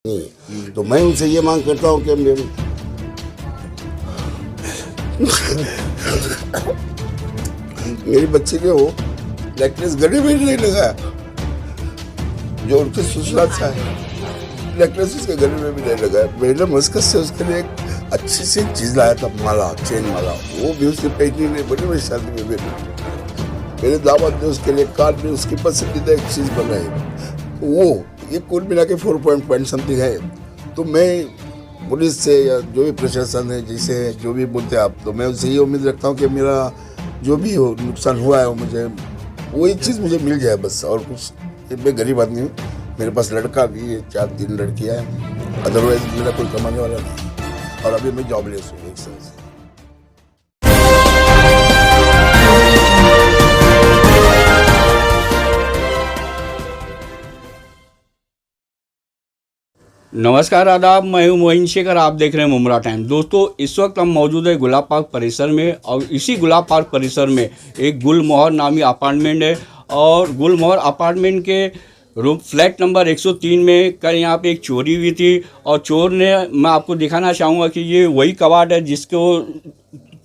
नहीं। तो मैं उनसे ये मांग करता हूँ कि मेरी बच्ची ने वो नेकलेस गले में नहीं लगाया जो उनके ससुराल से आया, नेकलेस उसके गले में भी नहीं लगाया। मैंने मस्कत से उसके लिए एक अच्छी सी चीज लाया था, माला, चेन माला, वो भी उसने पहनी नहीं बनी। मेरी शादी में मेरे दामाद ने उसके लिए कार में उसकी पसंदीदा एक चीज बनाई, वो ये कुल मिला के 4 समथिंग है। तो मैं पुलिस से या जो भी प्रशासन है, जिसे जो भी बोलते हैं आप, तो मैं उससे ये उम्मीद रखता हूँ कि मेरा जो भी हो नुकसान हुआ है वो मुझे वही चीज़ मुझे मिल जाए बस। और कुछ, मैं गरीब आदमी हूँ, मेरे पास लड़का भी है, 4-3 लड़कियाँ हैं, अदरवाइज मेरा कोई कमाने वाला नहीं। और अभी मैं जॉबलेस हूँ 1 साल से। नमस्कार, आदाब। मैं हूं मोहिन शेखर, आप देख रहे हैं मुमरा टाइम। दोस्तों, इस वक्त हम मौजूद है गुलाब पार्क परिसर में, और इसी गुलाब पार्क परिसर में एक गुलमोहर नामी अपार्टमेंट है। और गुलमोहर अपार्टमेंट के रूम फ्लैट नंबर 103 में कल यहाँ पे एक चोरी हुई थी। और चोर ने, मैं आपको दिखाना चाहूँगा कि ये वही कबाड़ है जिसको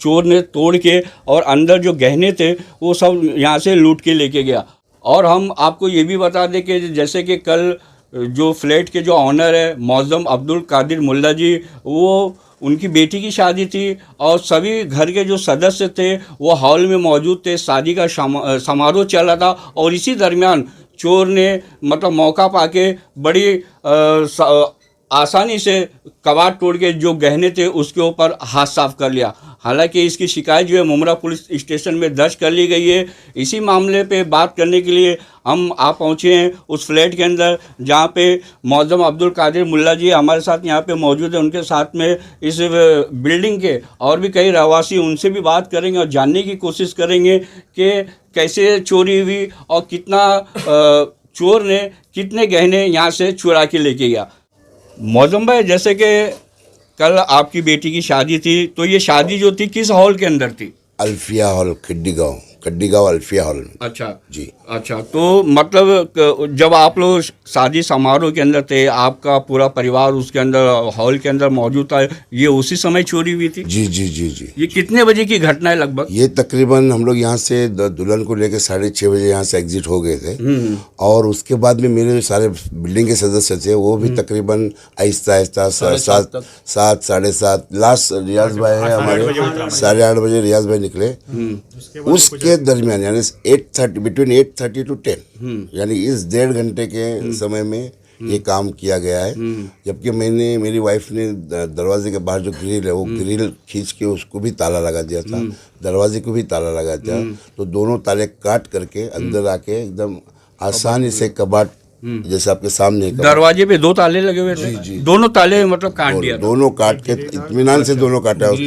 चोर ने तोड़ के और अंदर जो गहने थे वो सब यहाँ से लूट के लेके गया। और हम आपको ये भी बता दें कि जैसे कि कल जो फ्लैट के जो ऑनर है मौजम अब्दुल कादिर मुल्ला जी, वो उनकी बेटी की शादी थी और सभी घर के जो सदस्य थे वो हॉल में मौजूद थे। शादी का समारोह चल रहा था और इसी दरमियान चोर ने मतलब मौका पाके बड़ी आसानी से कबाड़ तोड़ के जो गहने थे उसके ऊपर हाथ साफ कर लिया। हालांकि इसकी शिकायत जो है मुमरा पुलिस स्टेशन में दर्ज कर ली गई है। इसी मामले पे बात करने के लिए हम आप पहुँचे हैं उस फ्लैट के अंदर जहाँ पे मौजम अब्दुल कादिर मुल्ला जी हमारे साथ यहाँ पे मौजूद है। उनके साथ में इस बिल्डिंग के और भी कई रहवासी, उनसे भी बात करेंगे और जानने की कोशिश करेंगे कि कैसे चोरी हुई और कितना चोर ने कितने गहने यहाँ से चुरा के लेके गया। मौजम भाई, जैसे कि कल आपकी बेटी की शादी थी, तो ये शादी जो थी किस हॉल के अंदर थी? अल्फिया हॉल, खड्डी गाँव अल्फिया हॉल में। अच्छा जी, अच्छा। तो मतलब जब आप लोग शादी समारोह के अंदर थे, आपका पूरा परिवार उसके अंदर हॉल के अंदर मौजूद था, ये उसी समय चोरी हुई थी? जी जी जी जी। ये कितने बजे की घटना है लगभग? ये तकरीबन हम लोग यहाँ से दुल्हन को लेकर 6:30 बजे यहाँ से एग्जिट हो गए थे। और उसके बाद में मेरे सारे बिल्डिंग के सदस्य थे, वो भी तकरीबन आहिस्ता आहिस्ता 7, 7:30 लास्ट रियाज भाई है हमारे, 8:30 बजे रियाज भाई निकले। उसके दरमियान यानी 8:30 बिटवीन 8:30 to 10, यानी इस 1.5 घंटे के समय में ये काम किया गया है। जबकि मैंने, मेरी वाइफ ने दरवाजे के बाहर जो ग्रिल है वो ग्रिल खींच के उसको भी ताला लगा दिया था, दरवाजे को भी ताला लगा दिया। तो दोनों ताले काट करके अंदर आके एकदम आसानी से कबाड़, जैसे आपके सामने दरवाजे पे 2 ताले लगे हुए थे। जी। दोनों ताले मतलब काट दिया? दोनों काट के इत्मीनान से दोनों काटा उसने,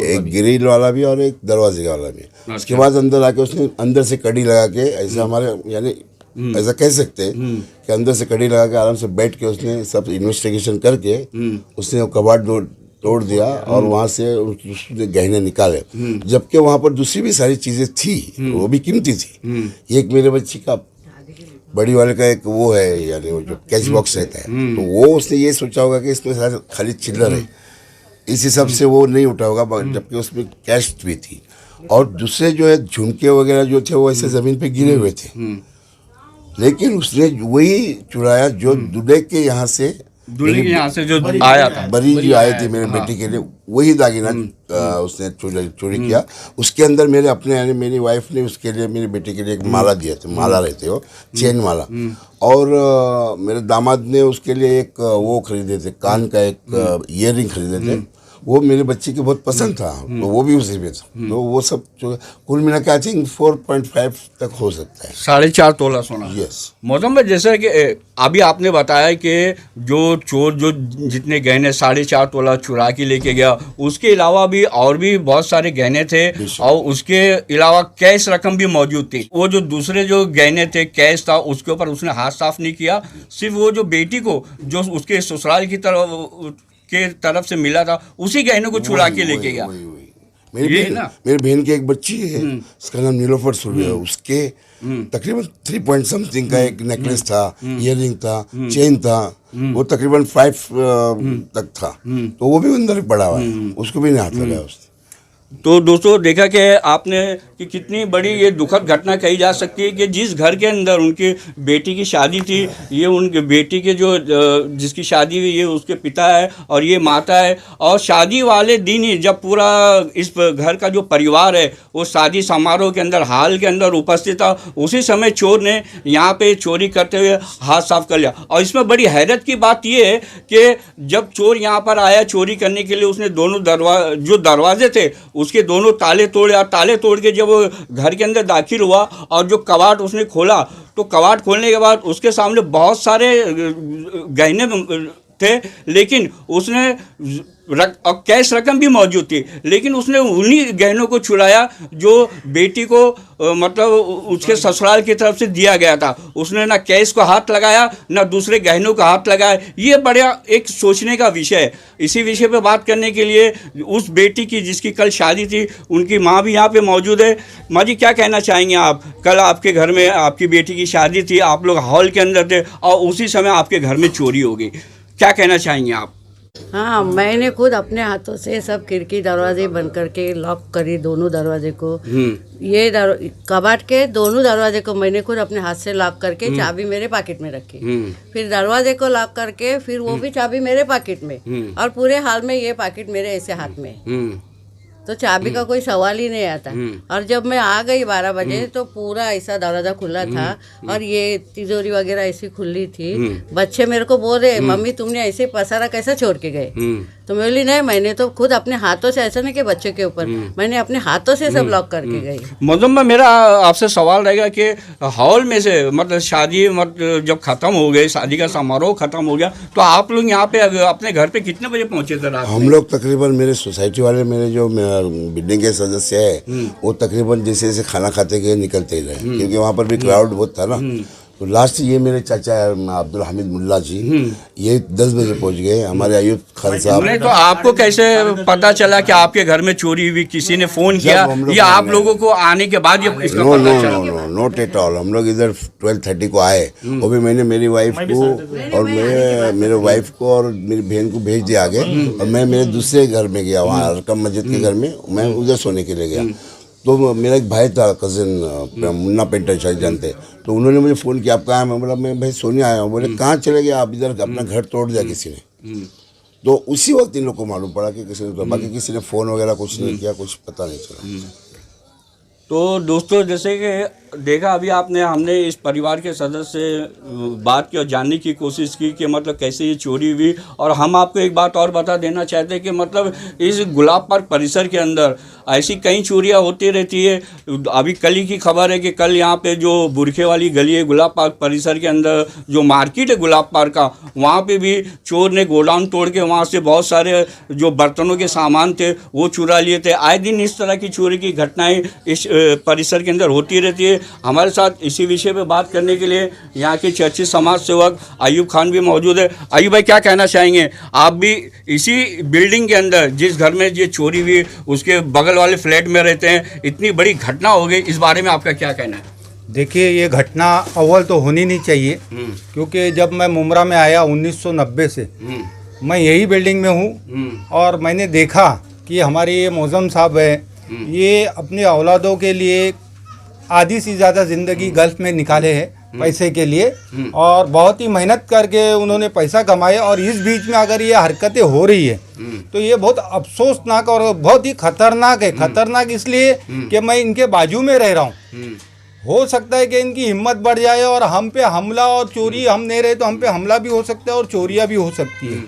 एक ग्रिल वाला भी और एक दरवाजे वाला भी। उसके बाद अंदर आके उसने अंदर से कड़ी लगा के, ऐसे हमारे यानी ऐसा कह सकते हैं कि अंदर से कड़ी लगा के आराम से बैठ के उसने सब इन्वेस्टिगेशन करके उसने कबाड़ तोड़ दिया और वहाँ से उसने गहने निकाले। जबकि वहाँ पर दूसरी भी सारी चीजें थी, वो भी कीमती थी। एक मेरे बच्ची का, बड़ी वाले का एक वो है, यानी वो जो कैश बॉक्स रहता है, तो वो उसने ये सोचा होगा कि इसमें शायद खाली चिल्लर है, इस हिसाब से वो नहीं उठा होगा, जबकि उसमें कैश भी थी। और दूसरे जो है झुमके वगैरह जो थे वो ऐसे जमीन पे गिरे हुए थे, लेकिन उसने वही चुराया जो दूल्हे के यहाँ से जो आया था, बरी जो आए थे मेरे बेटी के लिए, वही दागिना उसने चोरी किया। उसके अंदर मेरे अपने यानी मेरी वाइफ ने उसके लिए, मेरी बेटी के लिए एक माला दिया था, माला रहते हो, चेन माला। और मेरे दामाद ने उसके लिए एक वो खरीदे थे, कान का एक ईयररिंग खरीदे थे, वो मेरे बच्चे को बहुत पसंद था, तो वो भी उसी में था। तो वो सब कुल मिला के आई थिंक 4.5 तक हो सकता है। 4.5 तोला सोना। यस। मौसम में जैसे कि अभी आपने बताया कि जो चोर जो जितने गहने 4.5 तोला चुरा के लेके गया, उसके अलावा भी और भी बहुत सारे गहने थे और उसके अलावा कैश रकम भी मौजूद थी। वो जो दूसरे जो गहने थे, कैश था, उसके ऊपर उसने हाथ साफ नहीं किया। सिर्फ वो जो बेटी को जो उसके ससुराल की तरफ से मिला था, उसी गहने को चुरा के लेके गया। मेरी बहन की एक बच्ची है, उसका नाम नीलोफर सुर्वे है, उसके तकरीबन 3 समथिंग का एक नेकलेस था, ईयररिंग था, चेन था, वो तकरीबन 5 तक था, तो वो भी अंदर ही पड़ा हुआ है, उसको भी नहीं हाथ लगाया उसने। तो दोस्तों देखा कि आपने कि कितनी बड़ी ये दुखद घटना कही जा सकती है कि जिस घर के अंदर उनकी बेटी की शादी थी, ये उनके बेटी के जो जिसकी शादी हुई, ये उसके पिता है और ये माता है, और शादी वाले दिन ही जब पूरा इस घर का जो परिवार है वो शादी समारोह के अंदर हाल के अंदर उपस्थित था, उसी समय चोर ने यहाँ पे चोरी करते हुए हाथ साफ कर लिया। और इसमें बड़ी हैरत की बात ये है कि जब चोर यहाँ पर आया चोरी करने के लिए, उसने दोनों जो दरवाजे थे उसके दोनों ताले तोड़े, और ताले तोड़ के जब वो घर के अंदर दाखिल हुआ और जो कबाड़ उसने खोला, तो कबाड़ खोलने के बाद उसके सामने बहुत सारे गहने थे, लेकिन उसने और कैश रकम भी मौजूद थी, लेकिन उसने उन्हीं गहनों को चुराया जो बेटी को मतलब उसके ससुराल की तरफ से दिया गया था। उसने ना कैश को हाथ लगाया ना दूसरे गहनों का हाथ लगाया। ये बड़ा एक सोचने का विषय है। इसी विषय पे बात करने के लिए उस बेटी की जिसकी कल शादी थी, उनकी माँ भी यहाँ पे मौजूद है। माँ जी, क्या कहना चाहेंगे आप? कल आपके घर में आपकी बेटी की शादी थी, आप लोग हॉल के अंदर थे और उसी समय आपके घर में चोरी हो गई, क्या कहना चाहेंगे आप? हाँ, मैंने खुद अपने हाथों से सब खिड़की दरवाजे बंद करके लॉक करी, दोनों दरवाजे को। ये कबाड़ के दोनों दरवाजे को मैंने खुद अपने हाथ से लॉक करके चाबी मेरे पॉकेट में रखी। फिर दरवाजे को लॉक करके फिर वो भी चाबी मेरे पॉकेट में, और पूरे हाल में ये पॉकेट मेरे ऐसे हाथ में, तो चाबी का कोई सवाल ही नहीं आता। और जब मैं आ गई 12 बजे तो पूरा ऐसा दरवाजा खुला था और ये तिजोरी वगैरह ऐसी खुली थी। बच्चे मेरे को बोल रहे, मम्मी तुमने ऐसे पसारा कैसा छोड़ के गए? तो मैं बोली नहीं, मैंने तो खुद अपने हाथों से, ऐसा नहीं कि बच्चे के ऊपर, मैंने अपने हाथों से सब लॉक करके गई। मतलब मेरा आपसे सवाल रहेगा कि हॉल में से मतलब शादी जब खत्म हो गई, शादी का समारोह खत्म हो गया, तो आप लोग यहाँ पे अपने घर पे कितने बजे पहुंचे थे रात में? हम लोग तकरीबन, मेरे सोसाइटी वाले, मेरे जो बिल्डिंग के सदस्य है, वो तकरीबन जैसे जैसे खाना खाते गए निकलते ही रहे, क्योंकि वहाँ पर भी क्राउड बहुत था ना। तो लास्ट ये मेरे चाचा अब्दुल हामिद मुल्ला जी, ये 10 बजे पहुंच गए। हमारे अयूब खान साहब। नहीं, तो आपको कैसे पता चला कि आपके घर में चोरी हुई? किसी ने फोन किया या आप लोगों को आने के बाद ये इसका पता चला? Not at all. हम लोग इधर 12:30 को आए, वो भी मैंने मेरी वाइफ को और मेरे वाइफ को और मेरी बहन को भेज दिया आगे, और मैं मेरे दूसरे घर में गया, वहाँ अरकम मस्जिद के घर में, मैं उधर सोने के लिए गया। तो मेरा एक भाई था, कज़न मुन्ना पेंटर, शायद जानते, तो उन्होंने मुझे फ़ोन किया, आप कहाँ हैं? मैं बोला मैं भाई सोने आया हूँ। बोले कहाँ चले गए आप? इधर अपना घर तोड़ दिया किसी ने। तो उसी वक्त इन लोग को मालूम पड़ा कि किसी ने, बाकी किसी ने फ़ोन वगैरह कुछ नहीं किया, कुछ पता नहीं चला। तो दोस्तों, जैसे कि देखा अभी आपने, हमने इस परिवार के सदस्य से बात की और जानने की कोशिश की कि मतलब कैसे ये चोरी हुई। और हम आपको एक बात और बता देना चाहते हैं कि मतलब इस गुलाब पार्क परिसर के अंदर ऐसी कई चोरियां होती रहती है। अभी कल ही की खबर है कि कल यहाँ पे जो बुरखे वाली गली है गुलाब पार्क परिसर के अंदर, जो मार्केट है गुलाब पार्क का, वहाँ पे भी चोर ने गोडाउन तोड़ के वहाँ से बहुत सारे जो बर्तनों के सामान थे वो चुरा लिए थे। आए दिन इस तरह की चोरी की घटनाएँ इस परिसर के अंदर होती रहती है। हमारे साथ इसी विषय पे बात करने के लिए यहाँ के चर्चित समाज सेवक अयूब खान भी मौजूद है। अयूब भाई, क्या कहना चाहेंगे? आप भी इसी बिल्डिंग के अंदर, जिस घर में ये चोरी हुई उसके बगल वाले फ्लैट में रहते हैं, इतनी बड़ी घटना हो गई, इस बारे में आपका क्या कहना है? देखिए, ये घटना अव्वल तो होनी नहीं चाहिए, क्योंकि जब मैं मुमरा में आया 1990 से, मैं यही बिल्डिंग में हूँ, और मैंने देखा कि हमारे ये मौज़म साहब है, ये अपने औलादों के लिए आधी से ज़्यादा ज़िंदगी गल्फ़ में निकाले हैं पैसे के लिए, और बहुत ही मेहनत करके उन्होंने पैसा कमाया। और इस बीच में अगर ये हरकतें हो रही है तो ये बहुत अफसोसनाक और बहुत ही खतरनाक है। खतरनाक इसलिए कि मैं इनके बाजू में रह रहा हूँ। हो सकता है कि इनकी हिम्मत बढ़ जाए और हम पे हमला और चोरी, हम नहीं रहे तो हम पे हमला भी हो सकता है और चोरियाँ भी हो सकती है।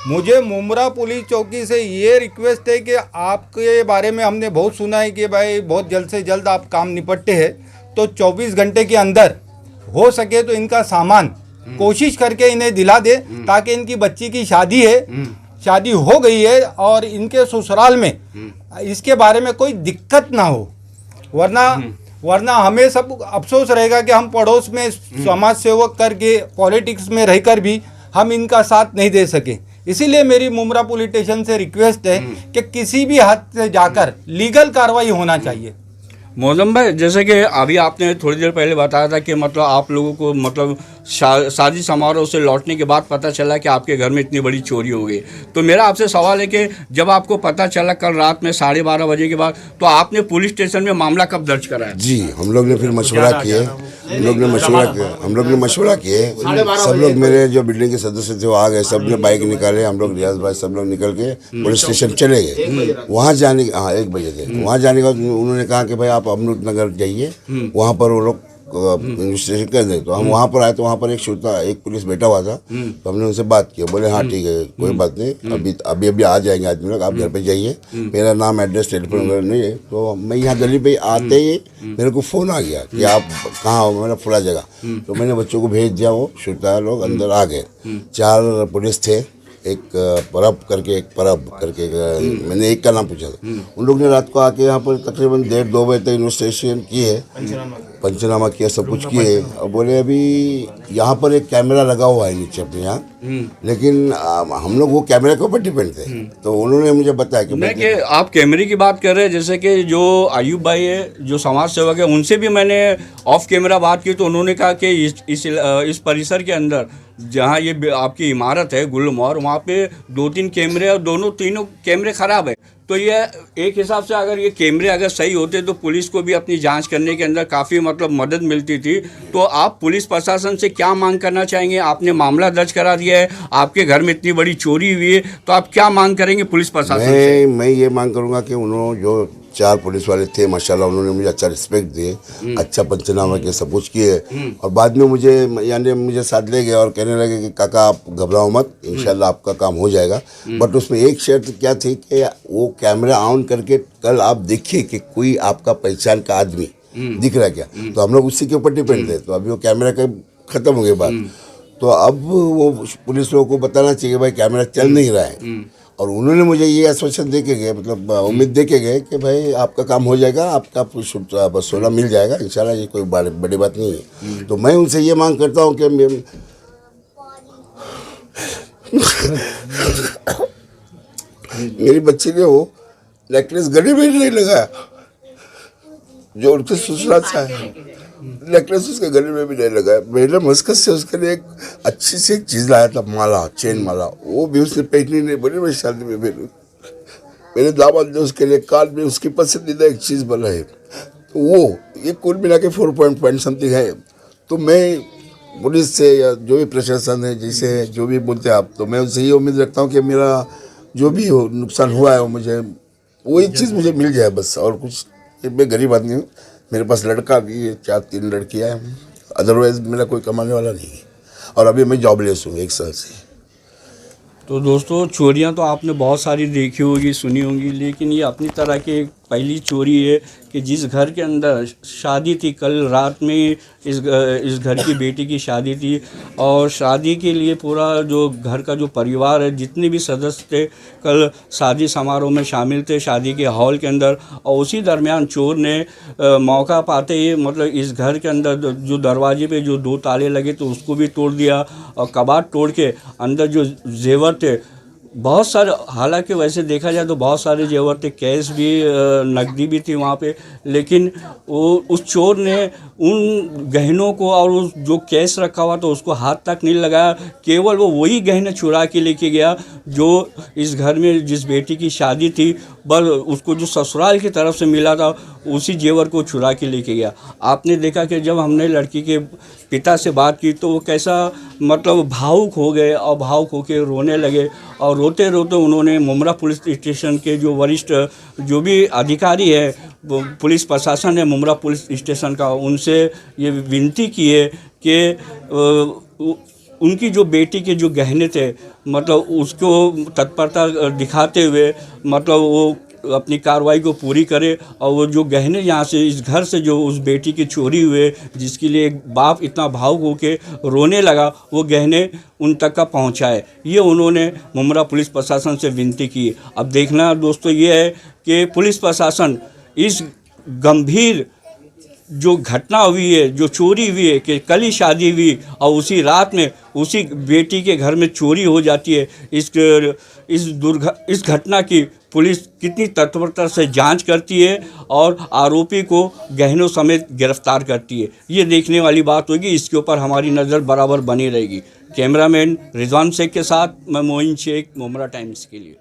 मुझे मुमरा पुलिस चौकी से ये रिक्वेस्ट है कि आपके बारे में हमने बहुत सुना है कि भाई बहुत जल्द से जल्द आप काम निपटते हैं, तो 24 घंटे के अंदर हो सके तो इनका सामान कोशिश करके इन्हें दिला दे, ताकि इनकी बच्ची की शादी है, शादी हो गई है और इनके ससुराल में इसके बारे में कोई दिक्कत ना हो। वरना हमें सब अफसोस रहेगा कि हम पड़ोस में समाज सेवक करके, पॉलिटिक्स में रहकर भी हम इनका साथ नहीं दे सके। इसीलिए मेरी मुमरा पुलिस स्टेशन से रिक्वेस्ट है कि किसी भी हद से जाकर लीगल कार्रवाई होना चाहिए। मौज़म भाई, जैसे कि अभी आपने थोड़ी देर पहले बताया था कि मतलब आप लोगों को मतलब शादी समारोह से लौटने के बाद पता चला कि आपके घर में इतनी बड़ी चोरी हो गई। तो मेरा आपसे सवाल है कि जब आपको पता चला कल रात में 12:30 बजे के बाद, तो आपने पुलिस स्टेशन में मामला कब दर्ज कराया? जी, हम लोग ने फिर मशवरा किए, हम लोग ने मशवरा किए, सब लोग मेरे जो बिल्डिंग के सदस्य थे वो आ गए, सब ने बाइक निकाले, हम लोग रियाज भाई सब लोग निकल के पुलिस स्टेशन चले गए। वहाँ जाने 1 बजे थे, वहाँ जाने के बाद उन्होंने कहा कि भाई आप अमृत नगर जाइए, वहाँ पर वो लोग इन्वेस्टिगेशन कर दें। तो हम वहाँ पर आए तो वहाँ पर एक पुलिस बैठा हुआ था, तो हमने उनसे बात की, बोले हाँ ठीक है कोई बात नहीं, अभी आ जाएंगे आदमी लोग, आप घर पे जाइए, मेरा नाम एड्रेस टेलीफोन वगैरह नहीं है। तो मैं यहाँ गली पे आते ही मेरे को फ़ोन आ गया कि आप कहाँ हो, मैंने फुला जगह। तो मैंने बच्चों को भेज दिया, वो श्रोता लोग अंदर आ गए। 4 पुलिस थे, एक परब करके मैंने एक का नाम पूछा था। उन लोग ने रात को आके यहाँ पर तकरीबन 1:30-2 बजे तक इन्वेस्टिगेशन की है, पंचनामा किया, सब कुछ किए, और बोले अभी यहाँ पर एक कैमरा लगा हुआ है नीचे अपने यहाँ, लेकिन हम लोग वो कैमरे के ऊपर डिपेंड थे। तो उन्होंने मुझे बताया कि आप कैमरे की बात कर रहे हैं, जैसे कि जो आयुब भाई है जो समाज सेवक है, उनसे भी मैंने ऑफ कैमरा बात की, तो उन्होंने कहा कि इस परिसर के अंदर जहाँ ये आपकी इमारत है गुलमोहर, वहाँ पे 2-3 कैमरे और तीनों कैमरे ख़राब है। तो ये एक हिसाब से अगर ये कैमरे अगर सही होते तो पुलिस को भी अपनी जांच करने के अंदर काफ़ी मतलब मदद मिलती थी। तो आप पुलिस प्रशासन से क्या मांग करना चाहेंगे? आपने मामला दर्ज करा दिया है, आपके घर में इतनी बड़ी चोरी हुई है, तो आप क्या मांग करेंगे पुलिस प्रशासन से? मैं ये मांग करूँगा कि उन्होंने जो 4 पुलिस वाले थे माशाल्लाह, उन्होंने मुझे अच्छा रिस्पेक्ट दिए, अच्छा पंचनामा के सब कुछ किए, और बाद में मुझे साथ ले गए और कहने लगे कि काका आप घबराओ मत, इंशाल्लाह आपका काम हो जाएगा। बट उसमें एक शर्त क्या थी कि वो कैमरा ऑन करके कल आप देखिए कि कोई आपका पहचान का आदमी दिख रहा है क्या। तो हम लोग उसी के ऊपर डिपेंड थे। तो अभी वो कैमरा का ख़त्म हो गया बात, तो अब वो पुलिस लोगों को बताना चाहिए भाई कैमरा चल नहीं रहा है। और उन्होंने मुझे ये आश्वासन दे के गए, मतलब उम्मीद दे के गए कि भाई आपका काम हो जाएगा, आपका बस सोना मिल जाएगा इंशाल्लाह, ये कोई बड़ी बात नहीं है। तो मैं उनसे ये मांग करता हूँ कि मेरी बच्ची ने वो नेकलेस गले में नहीं लगाया, जो उनके ससुराल से आया, नेकलेस उसके गले में भी नहीं लगाया। मैंने मस्कत से उसके लिए एक अच्छी सी एक चीज़ लाया था, माला, चेन माला, वो भी उसने पहनी नहीं, बोली मैं शादी में पहनूं। मेरे दामाद ने उसके लिए कान में उसकी पसंदीदा एक चीज़ बनाई, तो वो ये कुल मिला के 4 पॉइंट समथिंग है। तो मैं पुलिस से या जो भी प्रशासन है, जिसे जो भी बोलते हैं आप, तो मैं उनसे ये उम्मीद रखता हूँ कि मेरा जो भी नुकसान हुआ है वो मुझे वही चीज़ मुझे मिल जाए बस, और कुछ। मैं गरीब आदमी हूँ, मेरे पास लड़का भी है, 4-3 लड़कियाँ हैं, अदरवाइज़ मेरा कोई कमाने वाला नहीं है, और अभी मैं जॉबलेस हूँ 1 साल से। तो दोस्तों, चोरियां तो आपने बहुत सारी देखी होगी, सुनी होंगी, लेकिन ये अपनी तरह की एक पहली चोरी है कि जिस घर के अंदर शादी थी, कल रात में इस घर की बेटी की शादी थी, और शादी के लिए पूरा जो घर का जो परिवार है, जितने भी सदस्य थे, कल शादी समारोह में शामिल थे, शादी के हॉल के अंदर। और उसी दरमियान चोर ने मौका पाते ही मतलब इस घर के अंदर जो दरवाजे पे जो 2 ताले लगे तो उसको भी तोड़ दिया, और कबाड़ तोड़ के अंदर जो जेवर थे बहुत सारे, हालांकि वैसे देखा जाए तो बहुत सारे जेवर थे, कैश भी, नकदी भी थी वहाँ पे, लेकिन वो उस चोर ने उन गहनों को और उस जो कैश रखा हुआ था उसको हाथ तक नहीं लगाया। केवल वो वही गहने चुरा के लेके गया जो इस घर में जिस बेटी की शादी थी, बस उसको जो ससुराल की तरफ से मिला था उसी जेवर को चुरा के लेके गया। आपने देखा कि जब हमने लड़की के पिता से बात की तो वो कैसा मतलब भावुक हो गए, और भावुक होकर रोने लगे, और रोते रोते उन्होंने मुमरा पुलिस स्टेशन के जो वरिष्ठ जो भी अधिकारी है, पुलिस प्रशासन है मुमरा पुलिस स्टेशन का, उनसे ये विनती की है कि उनकी जो बेटी के जो गहने थे मतलब उसको तत्परता दिखाते हुए मतलब वो अपनी कार्रवाई को पूरी करे, और वो जो गहने यहाँ से इस घर से जो उस बेटी की चोरी हुए, जिसके लिए एक बाप इतना भावुक होके रोने लगा, वो गहने उन तक का पहुँचाए, ये उन्होंने मुमरा पुलिस प्रशासन से विनती की। अब देखना दोस्तों ये है कि पुलिस प्रशासन इस गंभीर जो घटना हुई है, जो चोरी हुई है, कि कल ही शादी हुई और उसी रात में उसी बेटी के घर में चोरी हो जाती है, इस घटना की पुलिस कितनी तत्परता से जांच करती है और आरोपी को गहनों समेत गिरफ्तार करती है, ये देखने वाली बात होगी। इसके ऊपर हमारी नज़र बराबर बनी रहेगी। कैमरामैन रिजवान शेख के साथ मैं मोइन शेख, मुमरा टाइम्स के लिए।